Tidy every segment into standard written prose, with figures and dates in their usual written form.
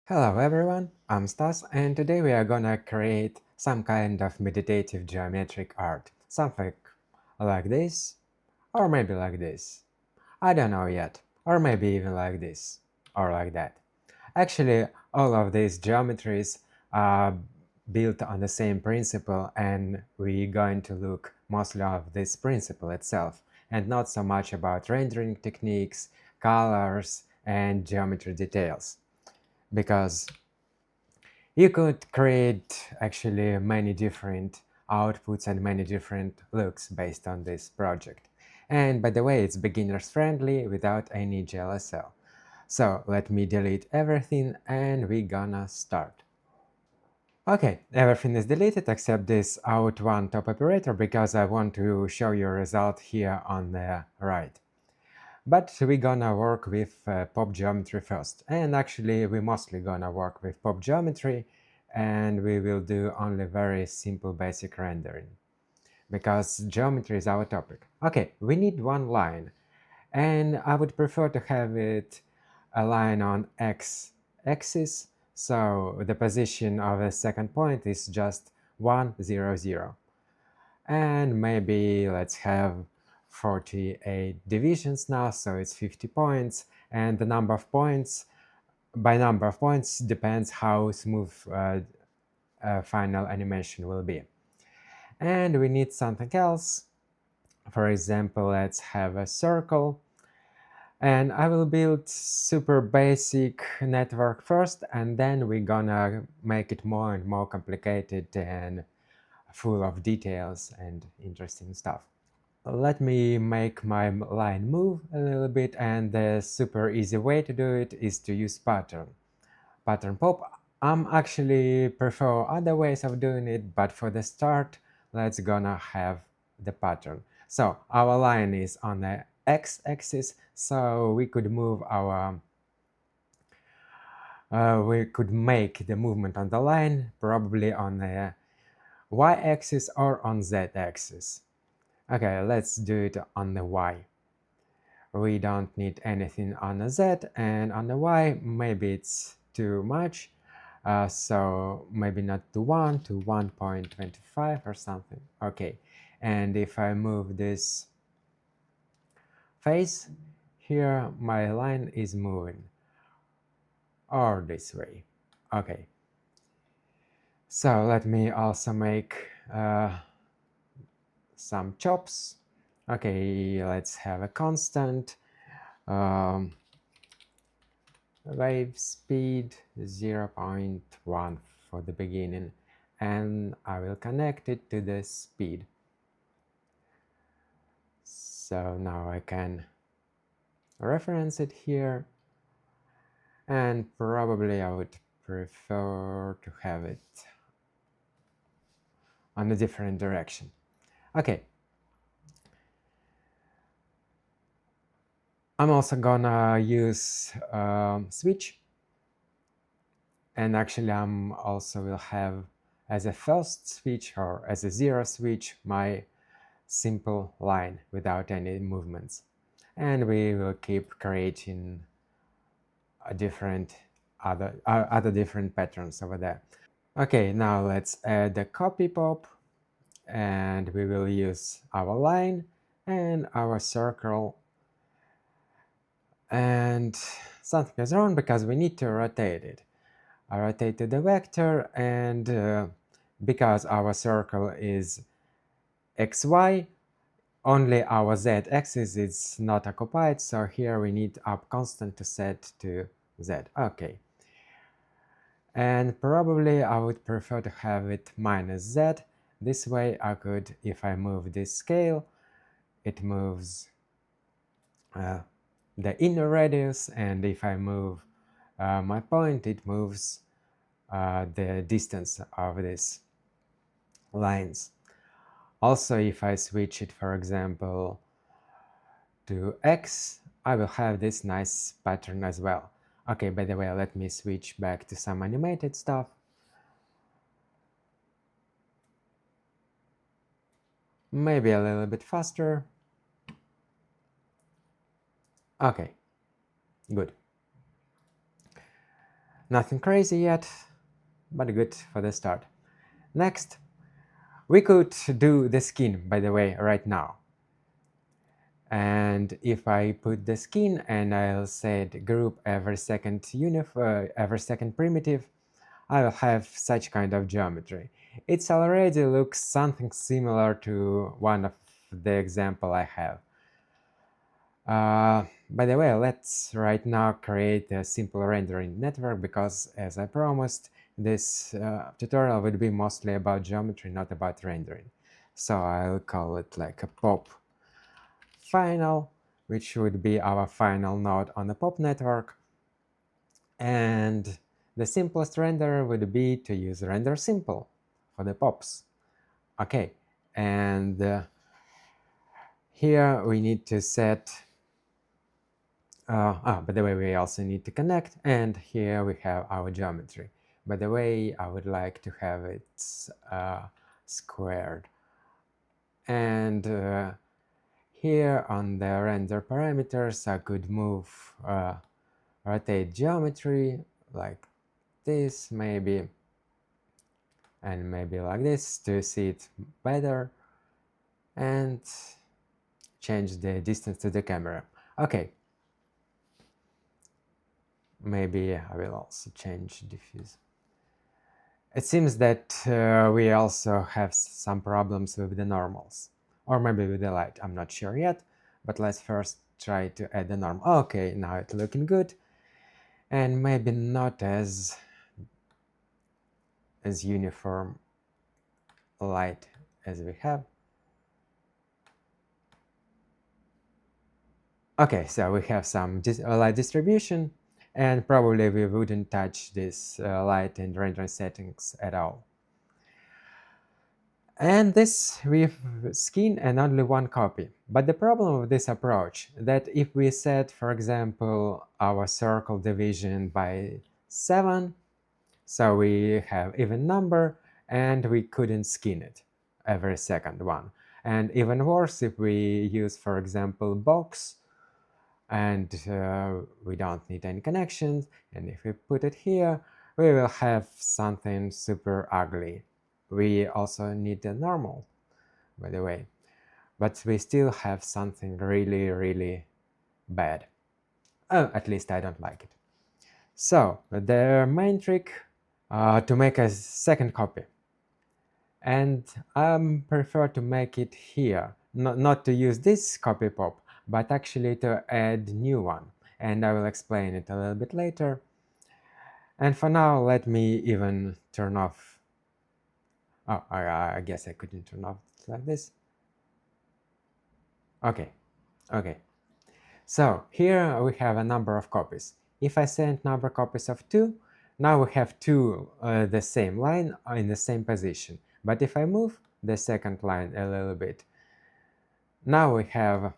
Hello everyone, I'm Stas and today we are gonna create some kind of meditative geometric art. Something like this, or maybe like this. I don't know yet, or maybe even like this, or like that. Actually, all of these geometries are built on the same principle and we're going to look mostly of this principle itself and not so much about rendering techniques, colors, and geometry details. Because you could create actually many different outputs and many different looks based on this project. And by the way, it's beginners friendly without any GLSL. So let me delete everything and we're gonna start. Okay, everything is deleted except this out1 top operator because I want to show you a result here on the right. But we're gonna work with pop geometry first. And actually, we're mostly gonna work with pop geometry and we will do only very simple basic rendering because geometry is our topic. Okay, we need one line and I would prefer to have it a line on x-axis, so the position of the second point is just 1, 0, 0. And maybe let's have 48 divisions now, so it's 50 points, and the number of points, by number of points depends how smooth final animation will be. And we need something else. For example, let's have a circle, and I will build super basic network first, and then we're gonna make it more and more complicated and full of details and interesting stuff. Let me make my line move a little bit, and the super easy way to do it is to use pattern pop. I'm actually prefer other ways of doing it, but for the start let's gonna have the pattern. So our line is on the x-axis, so we could move our we could make the movement on the line probably on the y-axis or on z-axis. Okay, let's do it on the y. We don't need anything on the z, and on the y maybe it's too much, so maybe not to 1, to 1.25 or something. Okay, and if I move this face here, my line is moving, or this way. Okay, so let me also make some chops. Okay, let's have a constant. Um, Wave speed 0.1 for the beginning, and I will connect it to the speed. So now I can reference it here, and probably I would prefer to have it on a different direction. Okay. I'm also gonna use switch, and actually I'm also will have as a first switch or as a zero switch my simple line without any movements, and we will keep creating a different other different patterns over there. Okay, now let's add the copy pop, and we will use our line and our circle, and something is wrong because we need to rotate it. I rotated the vector, and because our circle is xy, only our z-axis is not occupied, so here we need up constant to set to z. Okay. And probably I would prefer to have it minus z. This way I could, if I move this scale, it moves the inner radius, and if I move my point, it moves the distance of these lines. Also, if I switch it, for example, to X, I will have this nice pattern as well. Okay, by the way, let me switch back to some animated stuff. Maybe a little bit faster. Okay, good. Nothing crazy yet, but good for the start. Next, we could do the skin, by the way, right now. And if I put the skin and I'll set group every second primitive, I'll have such kind of geometry. It already looks something similar to one of the example I have. By the way, let's right now create a simple rendering network because, as I promised, this tutorial would be mostly about geometry, not about rendering. So I'll call it like a pop final, which would be our final node on the pop network. And the simplest renderer would be to use render simple for the pops. Okay, and here we need to set by the way, we also need to connect, and here we have our geometry. By the way, I would like to have it squared. And here on the render parameters, I could move rotate geometry like this, maybe, and maybe like this to see it better, and change the distance to the camera. Okay. Maybe I will also change diffuse. It seems that we also have some problems with the normals, or maybe with the light. I'm not sure yet, but let's first try to add the norm. Okay, now it's looking good, and maybe not as uniform light as we have. Okay, so we have some light distribution, and probably we wouldn't touch this light and rendering settings at all. And this with skin and only one copy. But the problem with this approach that if we set, for example, our circle division by 7, so we have even number and we couldn't skin it every second one. And even worse if we use, for example, box and we don't need any connections, and if we put it here, we will have something super ugly. We also need a normal, by the way, but we still have something really, really bad. Oh, at least I don't like it. So the main trick to make a second copy, and I prefer to make it here, not to use this copy pop, but actually to add new one, and I will explain it a little bit later. And for now, let me even turn off. Oh, I guess I couldn't turn off like this. Okay, okay. So here we have a number of copies. If I send number copies of 2, now we have two the same line in the same position. But if I move the second line a little bit, now we have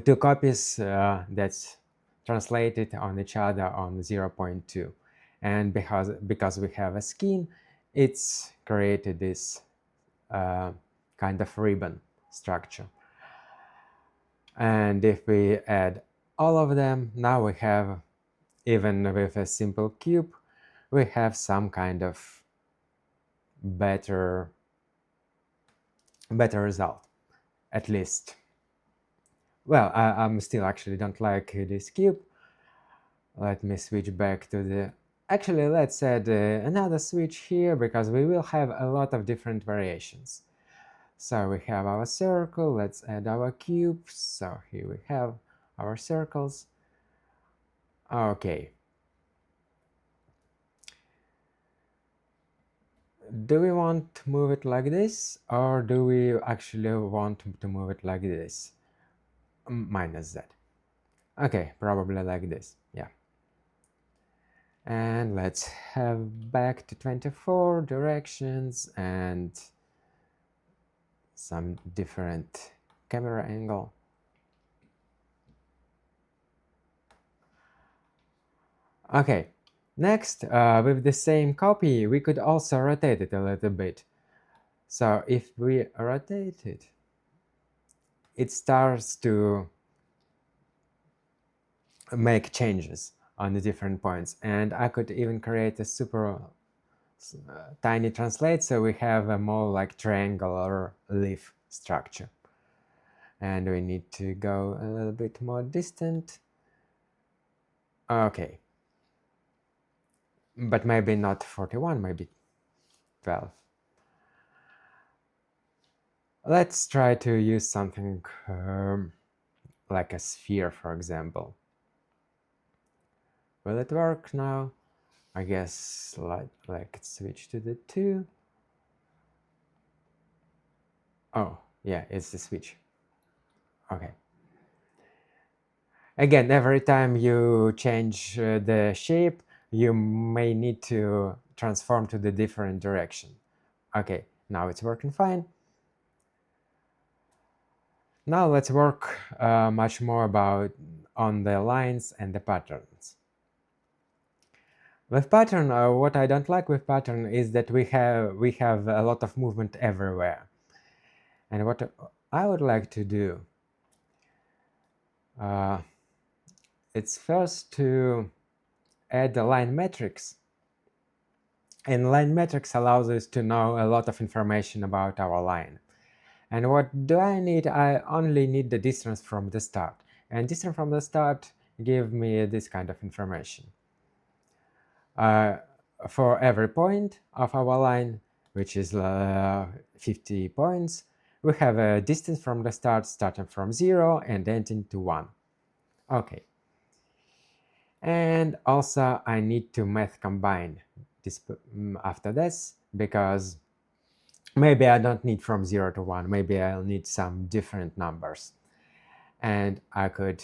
two copies that's translated on each other on 0.2. And because we have a skin, it's created this kind of ribbon structure. And if we add all of them, now we have, even with a simple cube, we have some kind of better result, at least. Well, I'm still actually don't like this cube. Let me switch back to the... Actually, let's add another switch here, because we will have a lot of different variations. So we have our circle, let's add our cube. So here we have our circles. Okay. Do we want to move it like this, or do we actually want to move it like this? Minus that. Okay, probably like this, yeah. And let's have back to 24 directions and some different camera angle. Okay, next, with the same copy, we could also rotate it a little bit. So if we rotate it, it starts to make changes on the different points. And I could even create a super tiny translate, so we have a more like triangular leaf structure. And we need to go a little bit more distant. Okay. But maybe not 41, maybe 12. Let's try to use something like a sphere, for example. Will it work now? I guess like switch to the 2. Oh, yeah, it's the switch. Okay. Again, every time you change the shape, you may need to transform to the different direction. Okay, now it's working fine. Now let's work much more on the lines and the patterns. With pattern, what I don't like with pattern is that we have a lot of movement everywhere. And what I would like to do, it's first to add the line metrics. And line metrics allows us to know a lot of information about our line. And what do I need? I only need the distance from the start. And distance from the start give me this kind of information. For every point of our line, which is 50 points, we have a distance from the start starting from 0 and ending to 1. Okay. And also I need to math combine this after this, because maybe I don't need from 0 to 1, maybe I'll need some different numbers. And I could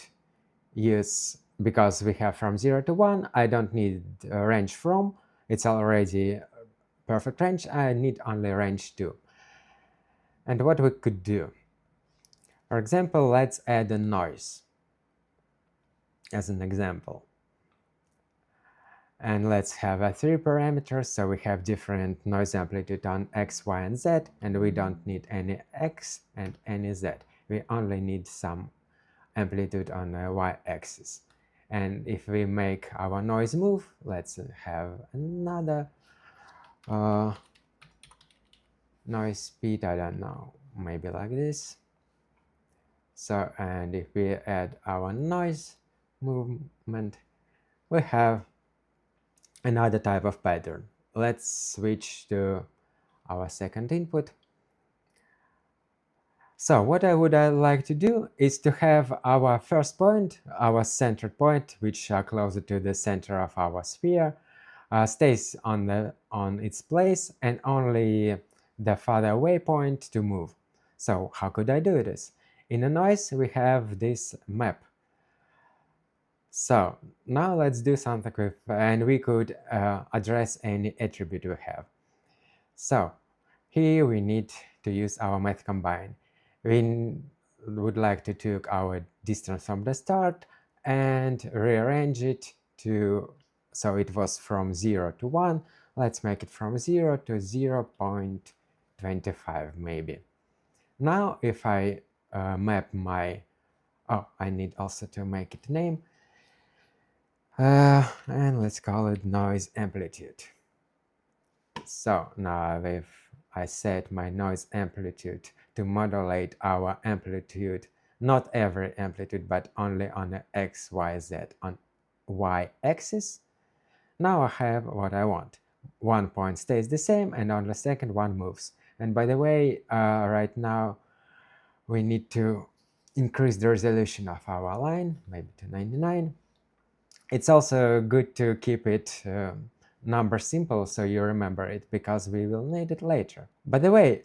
use, because we have from 0 to 1, I don't need a range from, it's already perfect range, I need only range 2. And what we could do, for example, let's add a noise as an example. And let's have 3 parameters, so we have different noise amplitude on x, y, and z, and we don't need any x and any z. We only need some amplitude on the y-axis. And if we make our noise move, let's have another noise speed, I don't know, maybe like this. So, and if we add our noise movement, we have another type of pattern. Let's switch to our second input. So what I would like to do is to have our first point, our centered point, which are closer to the center of our sphere, stays on its place, and only the farther away point to move. So how could I do this? In a noise, we have this map. So now let's do something with, and we could address any attribute we have. So here we need to use our math combine. We would like to take our distance from the start and rearrange it to, so it was from 0 to 1. Let's make it from 0 to 0.25 maybe. Now if I map my, I need also to make it name, and let's call it noise amplitude. So now if I set my noise amplitude to modulate our amplitude, not every amplitude, but only on the x, y, z, on y-axis, now I have what I want. One point stays the same, and on the second one moves. And by the way, right now we need to increase the resolution of our line, maybe to 99. It's also good to keep it number simple, so you remember it, because we will need it later. By the way,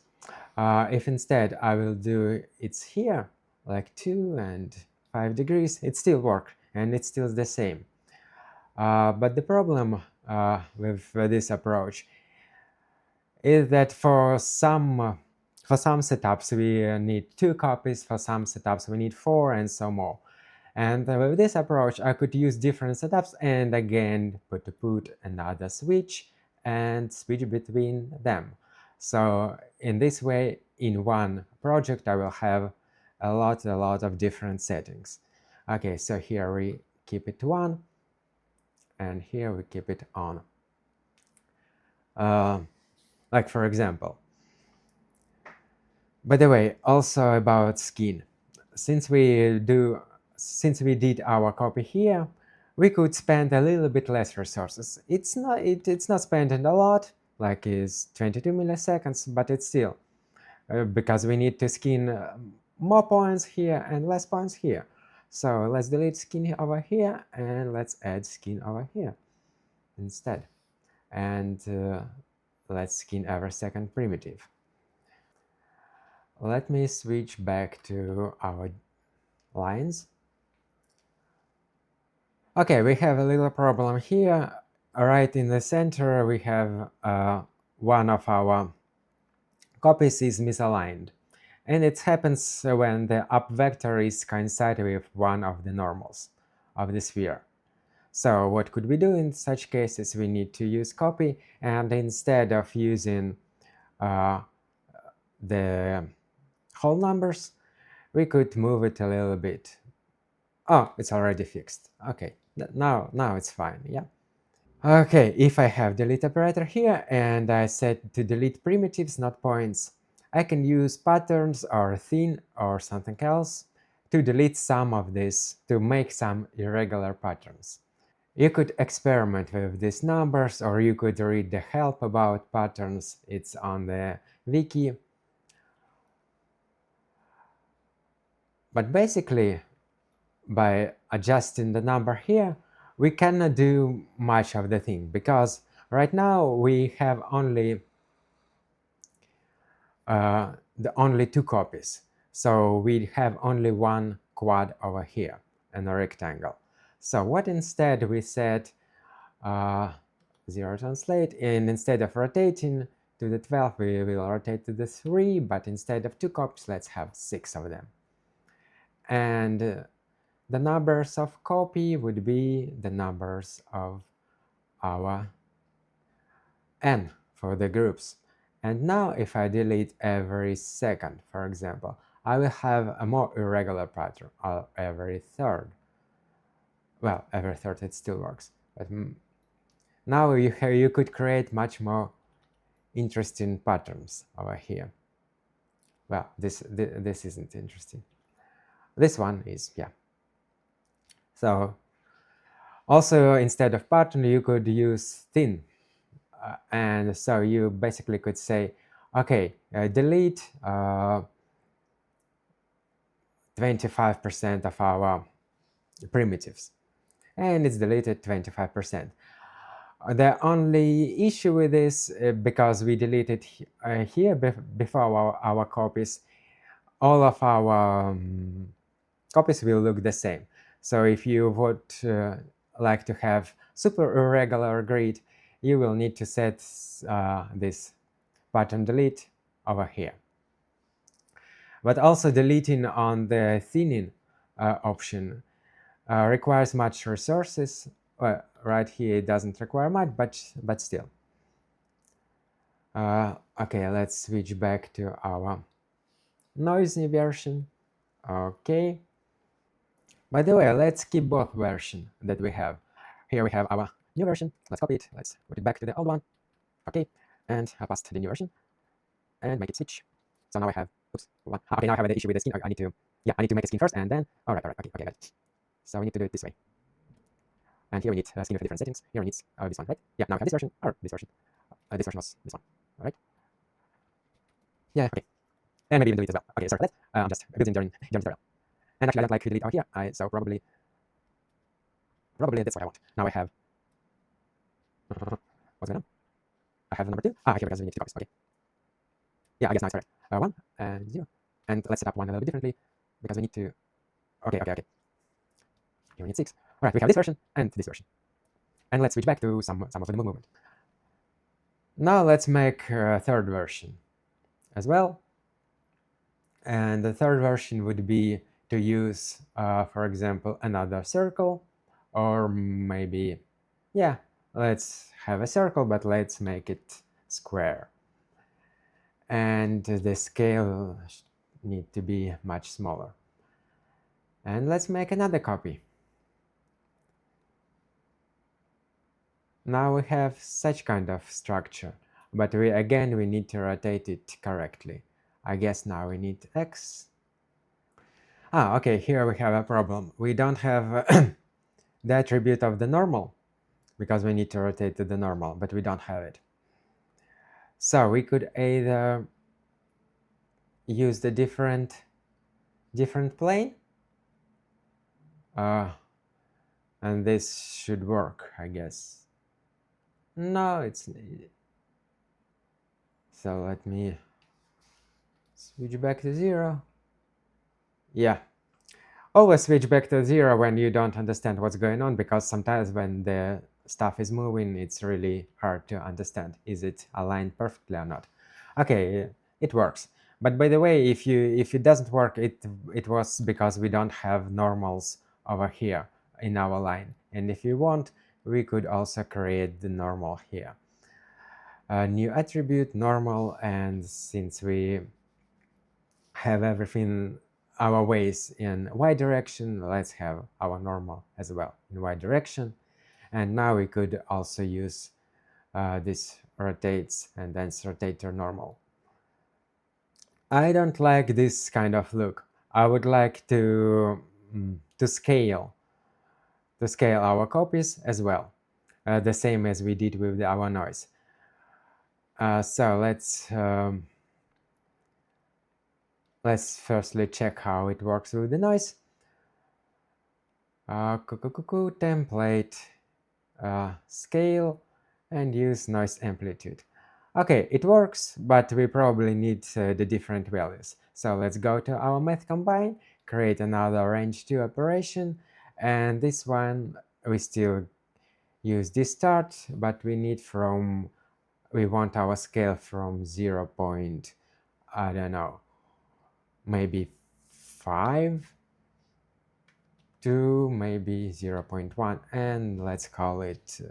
if instead I will do it's here, like 2 and 5 degrees, it still works, and it's still the same. But the problem with this approach is that for some setups we need 2 copies, for some setups we need 4, and so more. And with this approach, I could use different setups and again put another switch and switch between them. So in this way, in one project, I will have a lot of different settings. Okay, so here we keep it 1. and here we keep it on. Uh, like for example, by the way, also about skin, since we do since we did our copy here, we could spend a little bit less resources. It's not spending a lot, like is 22 milliseconds, but it's still because we need to skin more points here and less points here. So let's delete skin over here and let's add skin over here instead. And let's skin every second primitive. Let me switch back to our lines. Okay, we have a little problem here. Right in the center, we have one of our copies is misaligned. And it happens when the up vector is coinciding with one of the normals of the sphere. So what could we do in such cases? We need to use copy, and instead of using uh, the whole numbers, we could move it a little bit. Oh, it's already fixed. Okay, now it's fine, yeah. Okay, if I have delete operator here and I set to delete primitives, not points, I can use patterns or thin or something else to delete some of this, to make some irregular patterns. You could experiment with these numbers, or you could read the help about patterns. It's on the wiki. But basically, by adjusting the number here, we cannot do much of the thing, because right now we have only two copies. So we have only one quad over here and a rectangle. So what instead we said, zero translate, and instead of rotating to the 12, we will rotate to the 3, but instead of two copies, let's have 6 of them. And the numbers of copy would be the numbers of our n for the groups. And now if I delete every second, for example, I will have a more irregular pattern, or every third. Well, every third it still works, but now you could create much more interesting patterns over here. Well, this isn't interesting. This one is, yeah. So also instead of pattern, you could use thin. And so you basically could say, okay, delete 25% of our primitives. And it's deleted 25%. The only issue with this, because we deleted here before our copies, all of our copies will look the same. So if you would like to have super irregular grid, you will need to set this pattern delete over here. But also deleting on the thinning option requires much resources. Well, right here it doesn't require much, but still. Okay, let's switch back to our noisy version. Okay. By the way, let's keep both versions that we have. Here we have our new version. Let's copy it. Let's put it back to the old one. Okay, and I passed the new version and make it switch. So now I have, oops, one. Okay, now I have the issue with the skin. I need to, yeah, I need to make a skin first, and then, all right, okay, got it. So we need to do it this way. And here we need a skin with different settings. Here we need this one, right? Yeah, now we have this version, or this version. This version was this one, all right? Yeah, okay. And maybe even delete as well. Okay, sorry for that. I'm just building during tutorial. And actually, I don't like to delete out here, so probably that's what I want. Now I have, what's going on? I have number 2. Here because we need 2 copies. Okay. Yeah, I guess now it's correct. 1 and 0. And let's set up one a little bit differently because we need to. Okay. Here we need 6. All right, we have this version and this version. And let's switch back to some of the movement. Now let's make a third version as well. And the third version would be to use, for example, another circle, or maybe, yeah, let's have a circle, but let's make it square. And the scale need to be much smaller. And let's make another copy. Now we have such kind of structure, but we need to rotate it correctly. I guess now we need X. Okay, here we have a problem. We don't have the attribute of the normal because we need to rotate to the normal, but we don't have it. So we could either use the different plane, and this should work, I guess. No, it's so let me switch back to 0. Yeah, always switch back to 0 when you don't understand what's going on, because sometimes when the stuff is moving, it's really hard to understand. Is it aligned perfectly or not? Okay, it works. But by the way, if it doesn't work, it was because we don't have normals over here in our line. And if you want, we could also create the normal here. A new attribute, normal, and since we have everything our ways in y direction, let's have our normal as well in y direction. And now we could also use this rotates and then rotator normal. I don't like this kind of look. I would like to scale our copies as well, the same as we did with our noise. So let's firstly check how it works with the noise. Template, scale, and use noise amplitude. Okay, it works, but we probably need the different values. So let's go to our math combine, create another range 2 operation, and this one we still use this start, but we want our scale from 0. I don't know, maybe 5 to maybe 0.1, and let's call it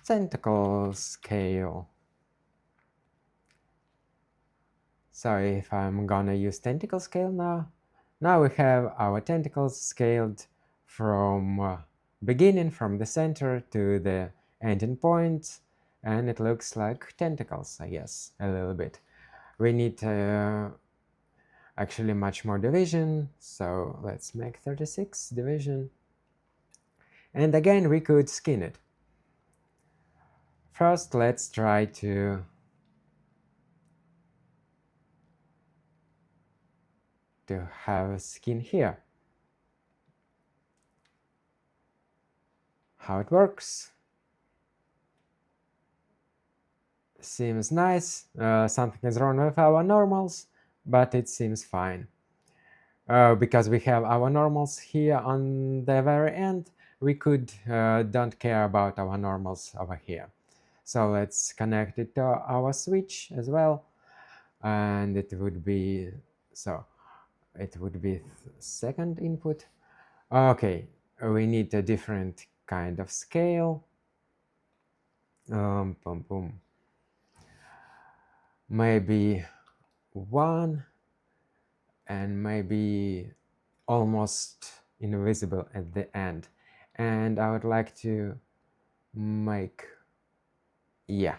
tentacle scale. So if I'm gonna use tentacle scale now we have our tentacles scaled from beginning from the center to the ending point, and it looks like tentacles, I guess, a little bit. We need actually much more division, so let's make 36 division. And again, we could skin it. First, let's try to have skin here. How it works. Seems nice. Something is wrong with our normals, but it seems fine. Because we have our normals here on the very end, we could don't care about our normals over here. So let's connect it to our switch as well, and it would be second input. Okay, we need a different kind of scale. Boom, boom. Maybe 1, and maybe almost invisible at the end. And I would like to make, yeah,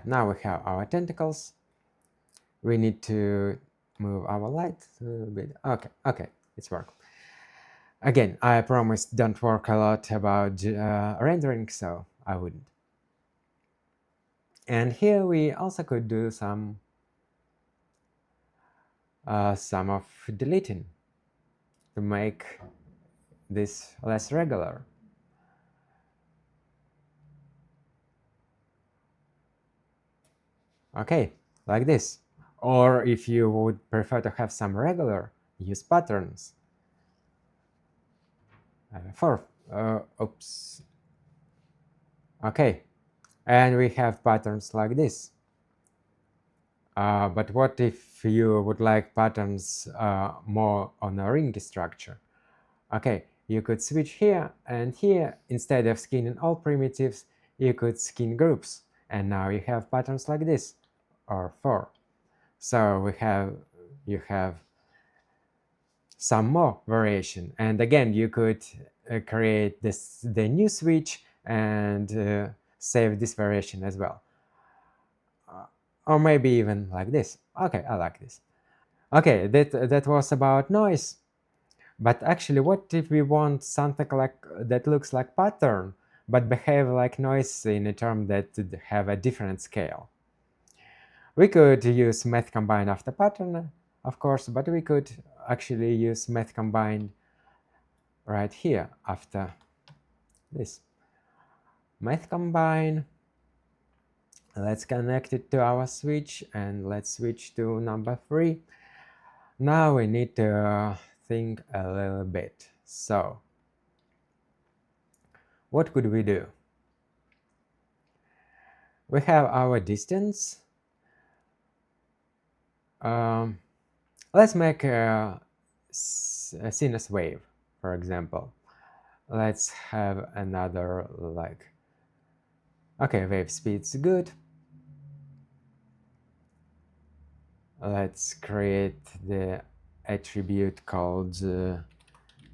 now we have our tentacles. We need to move our light a little bit. Okay, it's work. Again, I promise don't work a lot about rendering, so I wouldn't. And here we also could do some of deleting to make this less regular. Okay, like this. Or if you would prefer to have some regular, use patterns. Oops. Okay, and we have patterns like this. But what if you would like patterns more on a ring structure? Okay, you could switch here and here. Instead of skinning all primitives, you could skin groups, and now you have patterns like this, or 4. So you have some more variation. And again, you could create the new switch and save this variation as well. Or maybe even like this. Okay, I like this. Okay, that was about noise. But actually, what if we want something like that looks like pattern, but behave like noise in a term that have a different scale? We could use math combined after pattern, of course, but we could actually use math combined right here after this. Math combine. Let's connect it to our switch and let's switch to number 3. Now we need to think a little bit. So what could we do? We have our distance. Let's make a sinus wave, for example. Let's have another like, okay, wave speed's good. Let's create the attribute called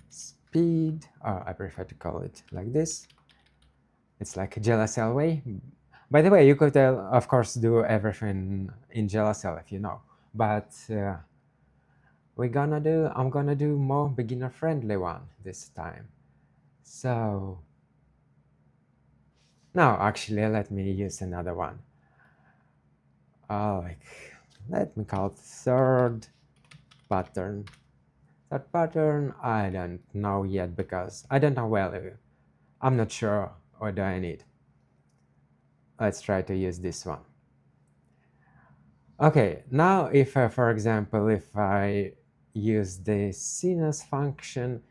speed. Oh, I prefer to call it like this. It's like a GLSL way. By the way, you could, of course, do everything in GLSL if you know. But I'm gonna do more beginner-friendly one this time. So now, actually, let me use another one. Like, let me call it third pattern. Third pattern, I don't know yet because I don't know value. I'm not sure what do I need. Let's try to use this one. Okay, now if, for example, if I use the sinus function,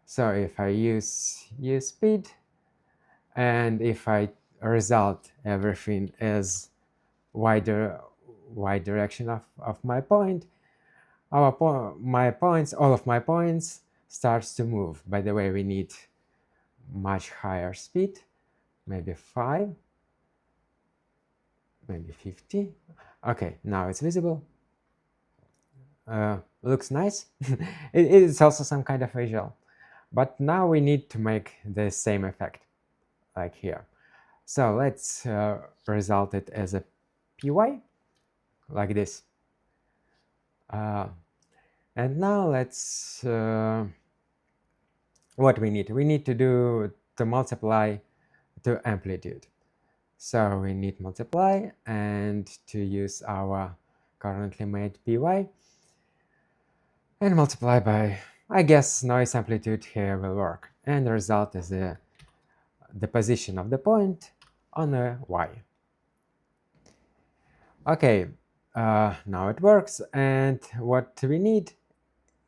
so if I use speed, and if I result everything as y direction of my point, all of my points starts to move. By the way, we need much higher speed, maybe 5, maybe 50. Okay, now it's visible. Looks nice. It's also some kind of visual. But now we need to make the same effect, like here. So let's result it as a py, like this. And now let's, what we need? We need to do to multiply to amplitude. So we need multiply and to use our currently made py and multiply by, I guess, noise amplitude here will work. And the result is the position of the point on a y. Okay, now it works. And what we need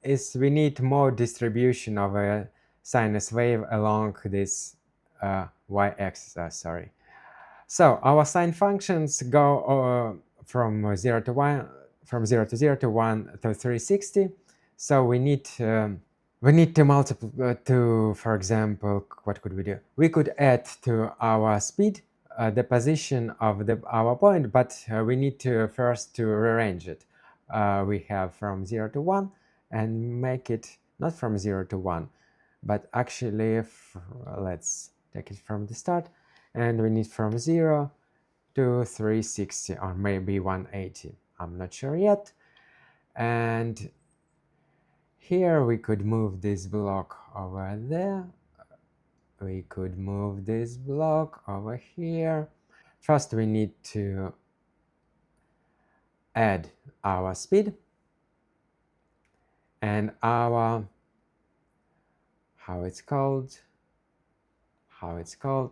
is we need more distribution of a sinus wave along this y-axis, sorry. So our sine functions go from 0 to 1, from 0 to 0 to 1 to 360. So we need to multiply to, for example, what could we do? We could add to our speed the position of our point, but we need to first to rearrange it. We have from 0 to 1 and make it not from 0 to 1, but actually, let's take it from the start, and we need from 0 to 360 or maybe 180. I'm not sure yet. And here we could move this block over there. We could move this block over here. First, we need to add our speed and our, how it's called,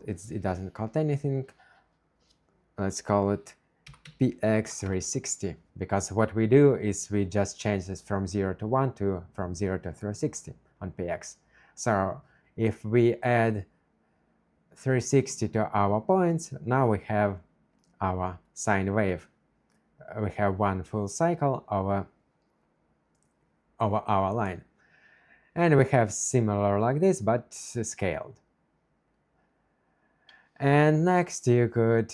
it doesn't call anything. Let's call it px360, because what we do is we just change this from 0 to 1 to from 0 to 360 on px. So if we add 360 to our points, now we have our sine wave. We have one full cycle over our line. And we have similar like this, but scaled. And next you could,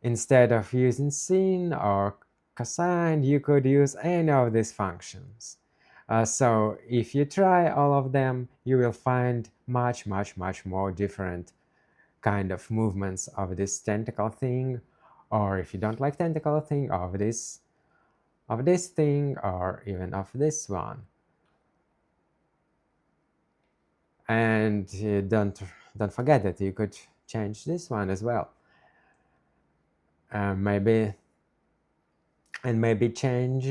instead of using sin or cosine, you could use any of these functions. So if you try all of them, you will find much, much, much more different kind of movements of this tentacle thing, or if you don't like tentacle thing, of this thing, or even of this one. And don't forget that you could change this one as well. Maybe change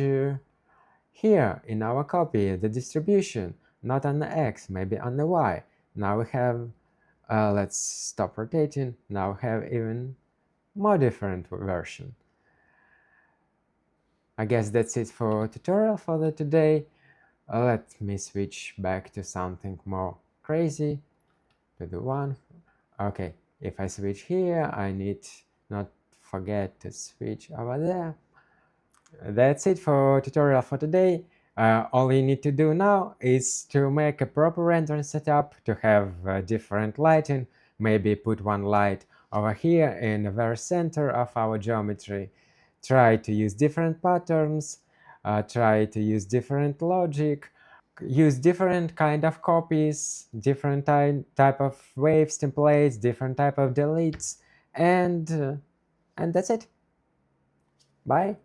here in our copy the distribution, not on the X, maybe on the Y. Now we have, let's stop rotating. Now we have even more different version. I guess that's it for tutorial for the today. Let me switch back to something more crazy, to the one. Okay, if I switch here, I need not forget to switch over there. That's it for tutorial for today. All you need to do now is to make a proper rendering setup, to have different lighting, maybe put one light over here in the very center of our geometry. Try to use different patterns, try to use different logic, use different kind of copies, different type of waves, templates, different type of deletes, and that's it. Bye.